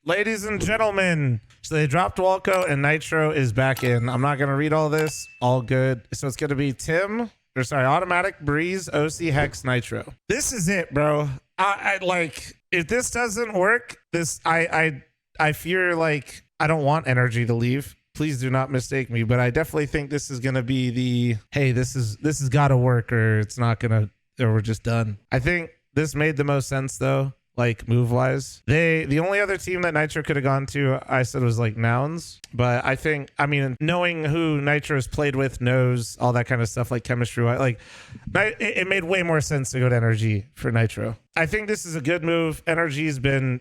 Ladies and gentlemen, so they dropped Walco and nitr0 is back in. I'm not going to read all this. All good. So it's going to be automatic, breeze, OC, hex, nitr0. This is it, bro. I like, if this doesn't work, I fear like I don't want NRG to leave. Please do not mistake me, but I definitely think this is going to be the, hey, this has got to work or it's not going to, or we're just done. I think this made the most sense though. Like move wise, the only other team that nitr0 could have gone to, I said, was like Nouns. But I mean, knowing who nitr0 has played with, knows all that kind of stuff, like chemistry, like it made way more sense to go to NRG for nitr0. I think this is a good move. NRG's been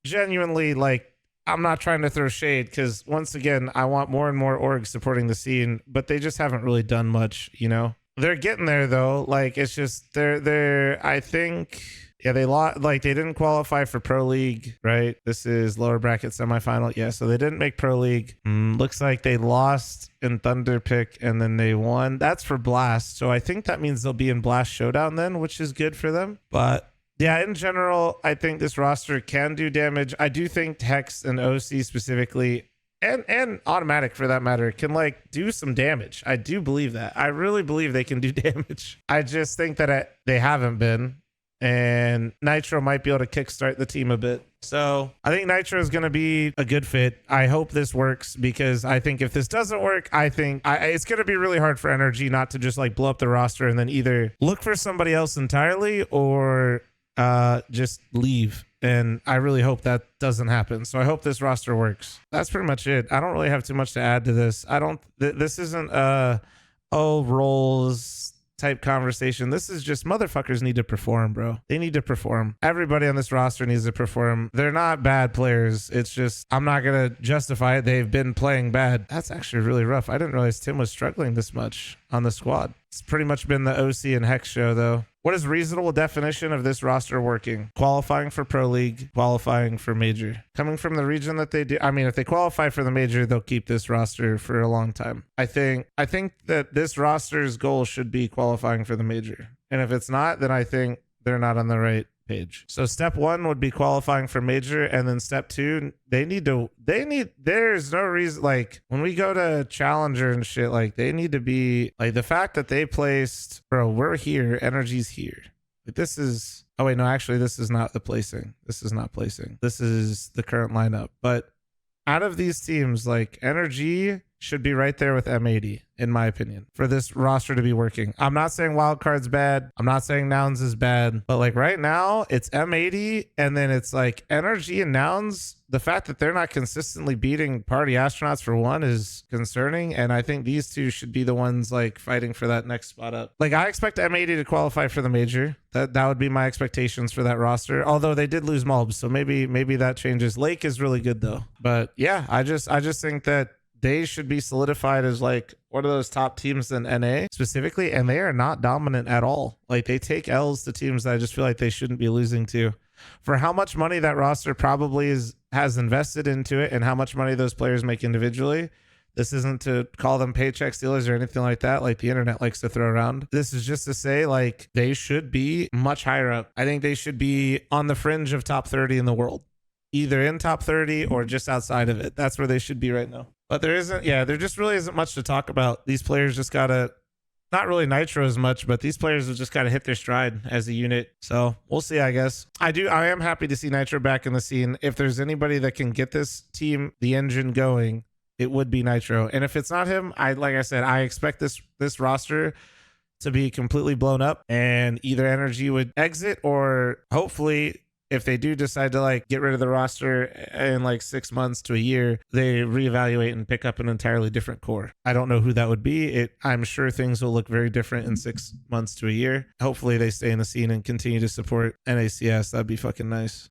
genuinely like, I'm not trying to throw shade because once again, I want more and more orgs supporting the scene, but they just haven't really done much, you know? They're getting there though. Like it's just they're I think. Yeah, they lost, like they didn't qualify for Pro League, right? This is lower bracket semifinal. Yeah, so they didn't make Pro League. Looks like they lost in Thunder Pick and then they won. That's for Blast. So I think that means they'll be in Blast Showdown then, which is good for them. But yeah, in general, I think this roster can do damage. I do think Hex and OC specifically, and automatic for that matter, can like do some damage. I do believe that. I really believe they can do damage. I just think that they haven't been. And nitr0 might be able to kickstart the team a bit. So I think nitr0 is going to be a good fit. I hope this works because I think if this doesn't work, I think it's going to be really hard for NRG not to just like blow up the roster and then either look for somebody else entirely or just leave. And I really hope that doesn't happen. So I hope this roster works. That's pretty much it. I don't really have too much to add to this. This isn't roles type conversation. This is just motherfuckers need to perform, bro. They need to perform. Everybody on this roster needs to perform. They're not bad players. It's just, I'm not going to justify it. They've been playing bad. That's actually really rough. I didn't realize Tim was struggling this much on the squad. It's pretty much been the OC and Hex show though. What is reasonable definition of this roster working? Qualifying for Pro League, qualifying for Major. Coming from the region that they do, I mean, if they qualify for the Major, they'll keep this roster for a long time. I think that this roster's goal should be qualifying for the Major. And if it's not, then I think they're not on the right page. So step one would be qualifying for Major, and then step two, there's no reason, like when we go to Challenger and shit, like they need to be like, the fact that they placed, bro, we're here, NRG's here. Like this is, oh wait, no, actually this is not the placing. This is not placing. This is the current lineup. But out of these teams, like NRG should be right there with M80, in my opinion, for this roster to be working. I'm not saying Wildcard's bad. I'm not saying Nouns is bad. But like right now, it's M80, and then it's like NRG and Nouns. The fact that they're not consistently beating Party Astronauts for one is concerning. And I think these two should be the ones like fighting for that next spot up. Like I expect M80 to qualify for the Major. That would be my expectations for that roster. Although they did lose Mulbs, so maybe that changes. Lake is really good though. But yeah, I just think that they should be solidified as like one of those top teams in NA specifically, and they are not dominant at all. Like they take L's to teams that I just feel like they shouldn't be losing to. For how much money that roster probably has invested into it and how much money those players make individually, this isn't to call them paycheck stealers or anything like that, like the internet likes to throw around. This is just to say like they should be much higher up. I think they should be on the fringe of top 30 in the world, either in top 30 or just outside of it. That's where they should be right now. But there just really isn't much to talk about. These players just gotta, not really nitr0 as much, but these players have just gotta hit their stride as a unit. So we'll see, I guess. I am happy to see nitr0 back in the scene. If there's anybody that can get this team, the engine going, it would be nitr0. And if it's not him, like I said, I expect this roster to be completely blown up and either NRG would exit or hopefully, if they do decide to like get rid of the roster in like 6 months to a year, they reevaluate and pick up an entirely different core. I don't know who that would be. I'm sure things will look very different in 6 months to a year. Hopefully they stay in the scene and continue to support NACS. That'd be fucking nice.